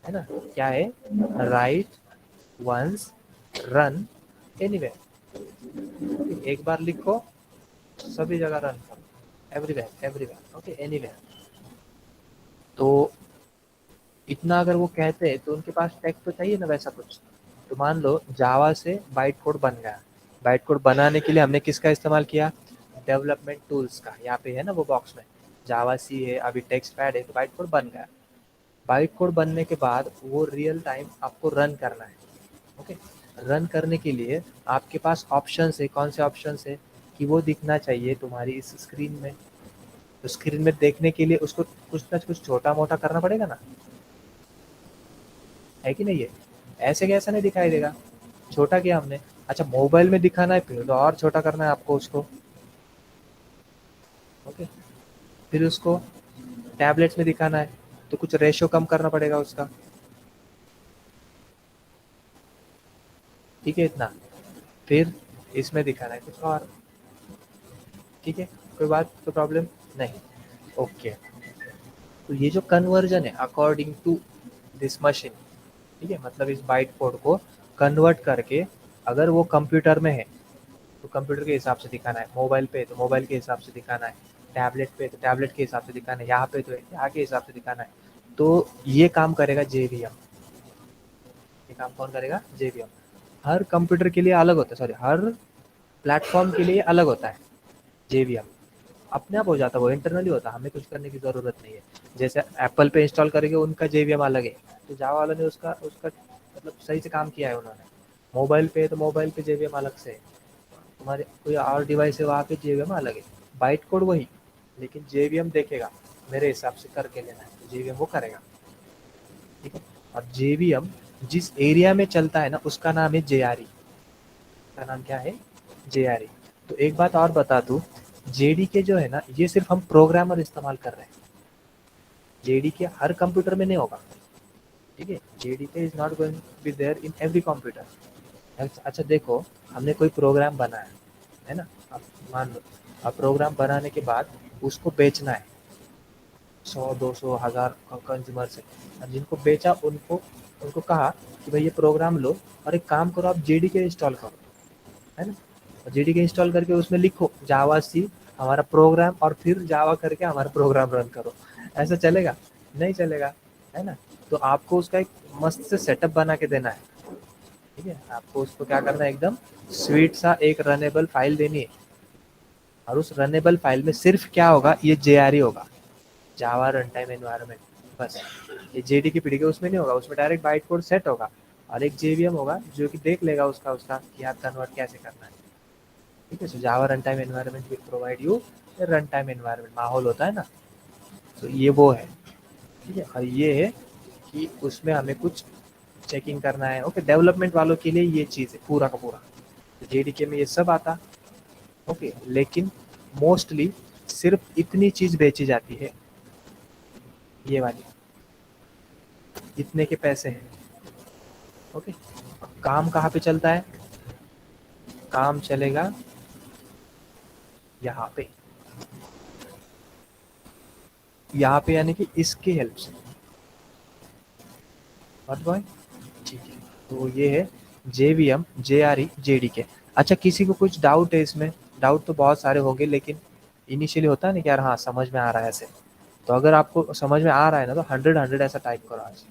है ना. क्या है? Write once, run anywhere. एक बार लिखो, सभी जगह रन करो, एवरीवेयर एवरीवेयर. Okay, anywhere. तो इतना अगर वो कहते हैं तो उनके पास टेक्स्ट तो चाहिए ना वैसा कुछ. तो मान लो जावा से बाइट कोड बन गया. बाइट कोड बनाने के लिए हमने किसका इस्तेमाल किया? डेवलपमेंट टूल्स का. यहाँ पे है ना वो बॉक्स में जावा सी है, अभी टेक्स्ट पैड है, तो बाइट कोड बन गया. बाइट कोड बनने के बाद वो रियल टाइम आपको रन करना है. ओके, रन करने के लिए आपके पास ऑप्शंस है. कौन से ऑप्शंस है? कि वो दिखना चाहिए तुम्हारी इस स्क्रीन में. तो स्क्रीन में देखने के लिए उसको कुछ ना कुछ छोटा मोटा करना पड़ेगा ना, है कि नहीं? है ऐसे कैसा नहीं दिखाई देगा. छोटा किया हमने. अच्छा, मोबाइल में दिखाना है फिर तो और छोटा करना है आपको उसको. ओके, फिर उसको टैबलेट्स में दिखाना है तो कुछ रेशियो कम करना पड़ेगा उसका. ठीक है, इतना. फिर इसमें दिखाना है कुछ और. ठीक है, कोई बात, कोई प्रॉब्लम नहीं. ओके, तो ये जो कन्वर्जन है अकॉर्डिंग टू दिस मशीन, ठीक है, मतलब इस बाइट कोड को कन्वर्ट करके, अगर वो कंप्यूटर में है तो कंप्यूटर के हिसाब से दिखाना है, मोबाइल पे तो मोबाइल के हिसाब से दिखाना है, टैबलेट पे तो टैबलेट के हिसाब से दिखाना है, यहाँ पे तो यहाँ के हिसाब से दिखाना है। तो ये काम करेगा जेवीएम। ये काम कौन करेगा? जेवीएम। हर कंप्यूटर के लिए अलग होता है, सॉरी हर प्लेटफॉर्म के लिए अलग होता है जेवीएम। अपने आप हो जाता है, वो इंटरनली होता है, हमें कुछ करने की ज़रूरत नहीं है। जैसे एप्पल पे इंस्टॉल करेंगे उनका जेवीएम अलग है, तो जावा वालों ने उसका उसका मतलब सही से काम किया है उन्होंने। मोबाइल पे तो मोबाइल पे जेवीएम अलग से है, तुम्हारे कोई और डिवाइस है वहाँ पे जेवीएम अलग है, बाइट कोड वही, लेकिन जेवीएम देखेगा मेरे हिसाब से करके लेना है तो जेवीएम वो करेगा। ठीक है। और जेवीएम जिस एरिया में चलता है ना उसका नाम है जेआरई। का नाम क्या है? जेआरई। तो एक बात और बता दूं, जेडीके जो है ना ये सिर्फ हम प्रोग्रामर इस्तेमाल कर रहे हैं, जेडीके हर कंप्यूटर में नहीं होगा। ठीक है, JDK is not going be there in every computer. अच्छा देखो, हमने कोई प्रोग्राम बनाया है ना, अब मान लो, अब प्रोग्राम बनाने के बाद उसको बेचना है 100 200 1000 कंज्यूमर से। अब जिनको बेचा उनको उनको कहा कि भाई ये प्रोग्राम लो और एक काम करो, आप जेडीके इंस्टॉल करो, है ना। जेडीके इंस्टॉल करके उसमें लिखो जावा सी हमारा प्रोग्राम, और फिर जावा करके हमारा प्रोग्राम रन करो। ऐसा चलेगा? नहीं चलेगा, है ना। तो आपको उसका एक मस्त से सेटअप बना के देना है। ठीक है, आपको उसको क्या करना है, एकदम स्वीट सा एक रनेबल फाइल देनी है, और उस रनेबल फाइल में सिर्फ क्या होगा, ये जेआरई होगा, जावा रन टाइम एनवायरनमेंट। बस ये जेडी की पीढ़ी के उसमें नहीं होगा, उसमें डायरेक्ट बाइट कोड सेट होगा, और एक जेवीएम होगा जो कि देख लेगा उसका उसका कि यार कन्वर्ट कैसे करना है। ठीक है, so Java run time environment will provide you run time environment, माहौल होता है ना, तो ये वो है। ठीक है, और ये है कि उसमें हमें कुछ चेकिंग करना है। ओके, डेवलपमेंट वालों के लिए ये चीज़ है पूरा का पूरा, तो जेडीके में ये सब आता। ओके, लेकिन मोस्टली सिर्फ इतनी चीज़ बेची जाती है, ये वाली, इतने के पैसे हैं। ओके, काम कहाँ पे चलता है? काम चलेगा यहाँ पे, यहाँ पे यानी कि इसकी हेल्प से। बात बॉय, ठीक है। तो ये है जेवीएम, जेआरई, जेडीके। अच्छा, किसी को कुछ डाउट है इसमें? डाउट तो बहुत सारे होंगे, लेकिन इनिशियली होता है ना कि यार हाँ समझ में आ रहा है ऐसे। तो अगर आपको समझ में आ रहा है ना तो 100 ऐसा टाइप करो आज।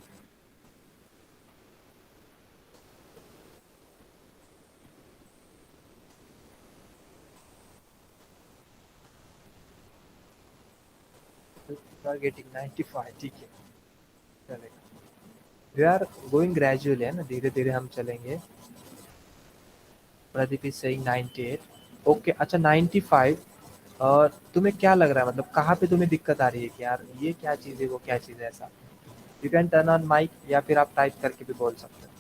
यू आर गेटिंग 95, ठीक है, चलेगा। वी आर गोइंग ग्रेजुअली, है ना, धीरे धीरे हम चलेंगे। Pradeep is saying 98। ओके, अच्छा 95। और तुम्हें क्या लग रहा है, मतलब कहाँ पे तुम्हें दिक्कत आ रही है कि यार ये क्या चीज़ है वो क्या चीज़ है ऐसा? You can turn on mic, या फिर आप टाइप करके भी बोल सकते हो।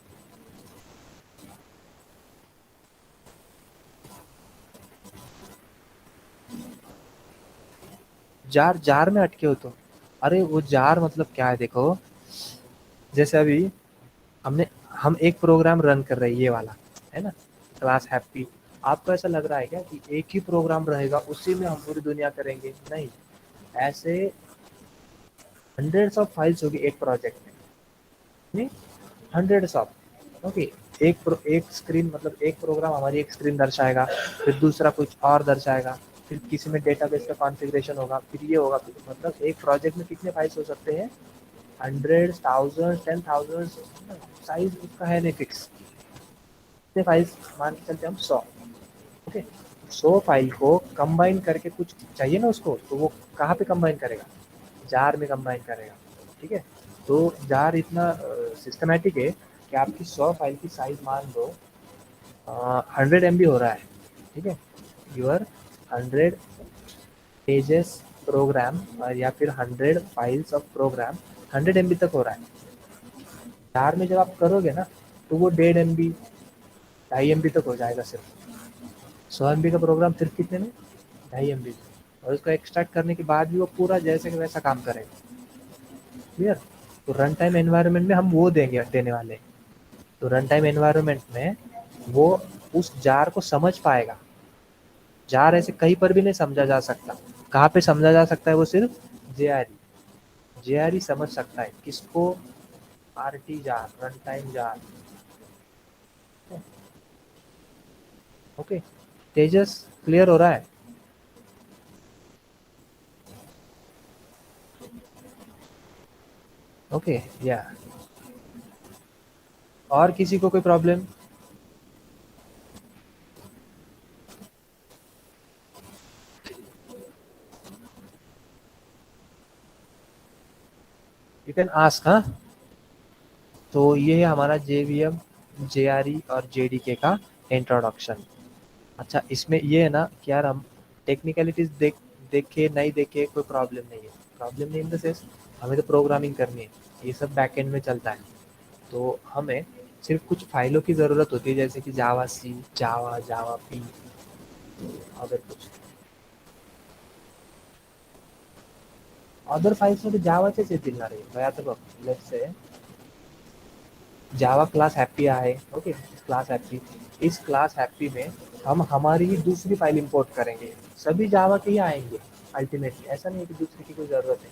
जार जार में अटके हो तो? अरे वो जार मतलब क्या है, देखो, जैसे अभी हमने हम एक प्रोग्राम रन कर रहे हैं ये वाला, है ना, क्लास हैप्पी। आपको ऐसा लग रहा है क्या कि एक ही प्रोग्राम रहेगा उसी में हम पूरी दुनिया करेंगे? नहीं, ऐसे हंड्रेड्स ऑफ फाइल्स होगी एक प्रोजेक्ट में, नहीं, हंड्रेड्स ऑफ। ओके, एक स्क्रीन, मतलब एक प्रोग्राम हमारी एक स्क्रीन दर्शाएगा, फिर दूसरा कुछ और दर्शाएगा, फिर किसी में डेटाबेस का कॉन्फ़िगरेशन होगा, फिर ये होगा, फिर मतलब एक प्रोजेक्ट में कितने फाइल्स हो सकते हैं? Hundred, thousand, 10,000। साइज उसका है नहीं फिक्स, कितने फाइल्स मान के चलते हम? 100। ओके, 100 फाइल को कंबाइन करके कुछ चाहिए ना उसको, तो वो कहाँ पे कंबाइन करेगा? जार में कंबाइन करेगा। ठीक है, तो जार इतना सिस्टमेटिक है कि आपकी 100 फाइल की साइज मान लो 100 MB हो रहा है। ठीक है, यूर 100 पेजेस प्रोग्राम, या फिर 100 फाइल्स ऑफ प्रोग्राम 100 MB तक हो रहा है। जार में जब आप करोगे ना तो वो 1.5 MB, 2.5 MB तक हो जाएगा सिर्फ। 100 MB का प्रोग्राम सिर्फ कितने में? 2.5 MB। और उसको एक्सट्रैक्ट करने के बाद भी वो पूरा जैसे कि वैसा काम करेगा। क्लियर? तो रन टाइम एनवायरनमेंट में हम वो देंगे, देने वाले हैं। तो रन टाइम एनवायरनमेंट में वो उस जार को समझ पाएगा। जार ऐसे कहीं पर भी नहीं समझा जा सकता। कहाँ पे समझा जा सकता है? वो सिर्फ जेआरई, जेआरई समझ सकता है किसको? RT jar, run time jar. Okay, Tejas clear हो रहा है? ओके या और किसी को कोई प्रॉब्लम? You can ask. हाँ, तो ये है हमारा जेवीएम, जेआरई और जेडीके का इंट्रोडक्शन। अच्छा, इसमें ये है ना कि यार हम टेक्निकलिटीज देखे नहीं देखे कोई प्रॉब्लम नहीं है। प्रॉब्लम नहीं इन द सेंस, हमें तो प्रोग्रामिंग करनी है, ये सब बैकएंड में चलता है। तो हमें सिर्फ कुछ फाइलों की ज़रूरत होती है, जैसे कि जावा सी, जावा, जावा पी, अदर कुछ अदर फाइल्स मध्ये जावाचेच येतील ना रे. म्हणजे आता बघ, let's say Java class happy है, ओके, क्लास हैप्पी, इस क्लास हैप्पी में हम हमारी ही दूसरी फाइल इंपोर्ट करेंगे, सभी जावा के ही आएंगे। अल्टीमेटली ऐसा नहीं है कि दूसरे की कोई ज़रूरत है,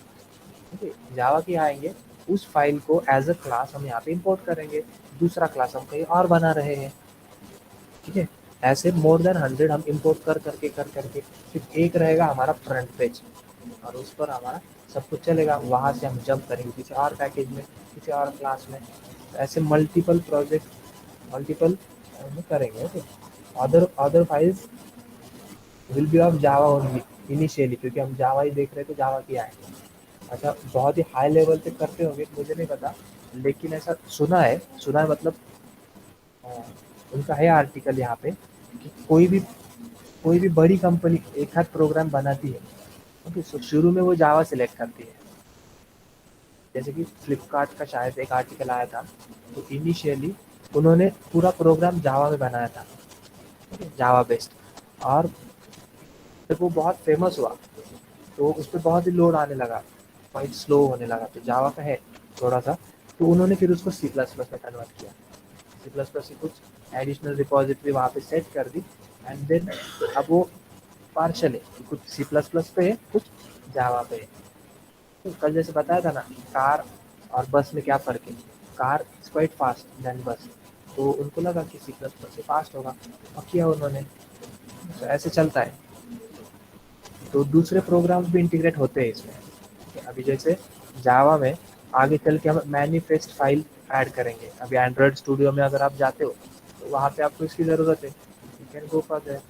ओके, जावा के आएंगे। उस फाइल को एज अ क्लास हम यहाँ पे इंपोर्ट करेंगे, दूसरा क्लास हम कहीं और बना रहे हैं, ठीक है। ऐसे मोर देन 100 हम इंपोर्ट कर करके सिर्फ एक रहेगा हमारा फ्रंट पेज, और उस पर हमारा सब कुछ चलेगा। वहाँ से हम जंप करेंगे किसी और पैकेज में, किसी और क्लास में। तो ऐसे मल्टीपल प्रोजेक्ट, मल्टीपल में करेंगे, okay. Other files will be of Java only initially, क्योंकि हम जावा ही देख रहे थे, जावा की आए। अच्छा, बहुत ही हाई लेवल पे करते होंगे मुझे नहीं पता, लेकिन ऐसा सुना है मतलब अ, उनका है आर्टिकल यहाँ पे कि कोई भी बड़ी कंपनी एक आध प्रोग्राम बनाती है, ओके, सो शुरू में वो जावा सिलेक्ट करती है। जैसे कि फ्लिपकार्ट का शायद एक आर्टिकल आया था, तो इनिशियली उन्होंने पूरा प्रोग्राम जावा में बनाया था, जावा बेस्ड। और जब वो बहुत फेमस हुआ तो उस पर बहुत ही लोड आने लगा, क्वाइट स्लो होने लगा, तो जावा का है थोड़ा सा। तो उन्होंने फिर उसको सी प्लस प्लस में कन्वर्ट किया, सी प्लस प्लस की कुछ एडिशनल रिपोजिटरी वहाँ पे सेट कर दी, एंड देन अब वो पार्शल है, कुछ सी प्लस प्लस पे है, कुछ जावा पे है। तो कल जैसे बताया था ना, कार और बस में क्या फ़र्क है, car is quite fast than bus, तो उनको लगा कि सी प्लस प्लस से फास्ट होगा और किया उन्होंने। तो ऐसे चलता है। तो दूसरे प्रोग्राम्स भी इंटीग्रेट होते हैं इसमें। अभी जैसे जावा में आगे चल के हम मैनिफेस्ट फाइल ऐड करेंगे। अभी एंड्रॉयड स्टूडियो में अगर आप जाते हो तो वहाँ पे आपको इसकी ज़रूरत है, you can go for that.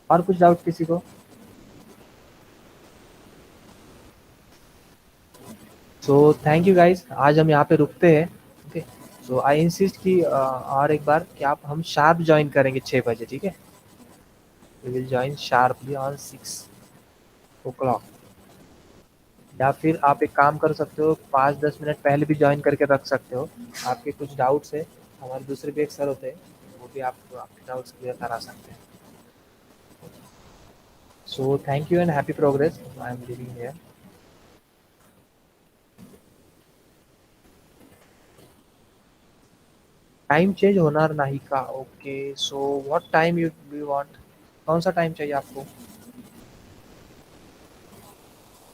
और कुछ डाउट किसी को? सो थैंक यू गाइस, आज हम यहाँ पे रुकते हैं, ओके। सो आई इंसिस्ट कि और एक बार कि आप हम शार्प ज्वाइन करेंगे 6 बजे, ठीक है। We will join sharply on 6 o'clock। या फिर आप एक काम कर सकते हो, 5-10 मिनट पहले भी ज्वाइन करके रख सकते हो। आपके कुछ डाउट्स है, हमारे दूसरे भी एक सर होते हैं, वो भी आपको आपके डाउट्स क्लियर करा सकते हैं। So thank you and happy progress, I am living here. Time change होणार नाही का? Okay, so what time you you want? कौन सा टाइम चाहिए आपको,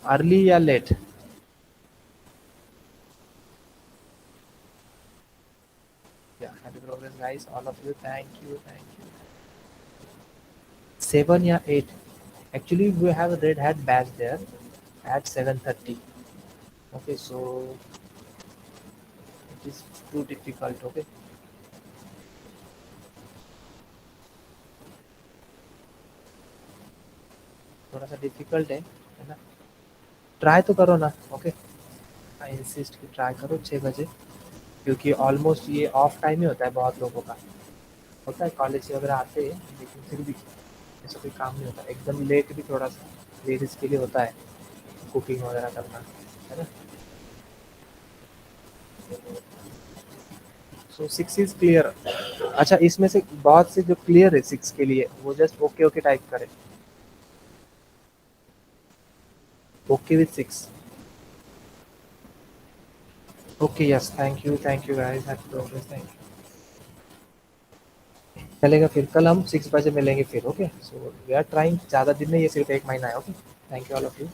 अर्ली या लेट? या happy progress guys, all of you, thank you, thank you. 7 या 8? Actually, we have a Red Hat batch there at 7:30. Okay, so it is too difficult. Okay, थोड़ा सा difficult है ना? ट्राई तो करो ना, ओके। आई इंसिस्ट कि try करो 6 बजे, क्योंकि ऑलमोस्ट ये ऑफ टाइम ही होता है बहुत लोगों का। होता है कॉलेज से वगैरह आते हैं, लेकिन फिर भी ऐसा कोई काम नहीं होता एकदम लेट भी, थोड़ा सा लेडीज़ के लिए होता है कुकिंग वगैरह करना, है ना। सो 6 इज़ क्लियर। अच्छा, इसमें से बहुत से जो क्लियर है 6 के लिए, वो जस्ट ओके ओके टाइप करें। Okay with 6। Okay, yes, thank you guys, happy progress, thank you. चलेगा, फिर कल हम 6 बजे मिलेंगे फिर, okay. So we are trying, ज़्यादा दिन नहीं, ये सिर्फ 1 महीना है, ओके। Thank you all of you.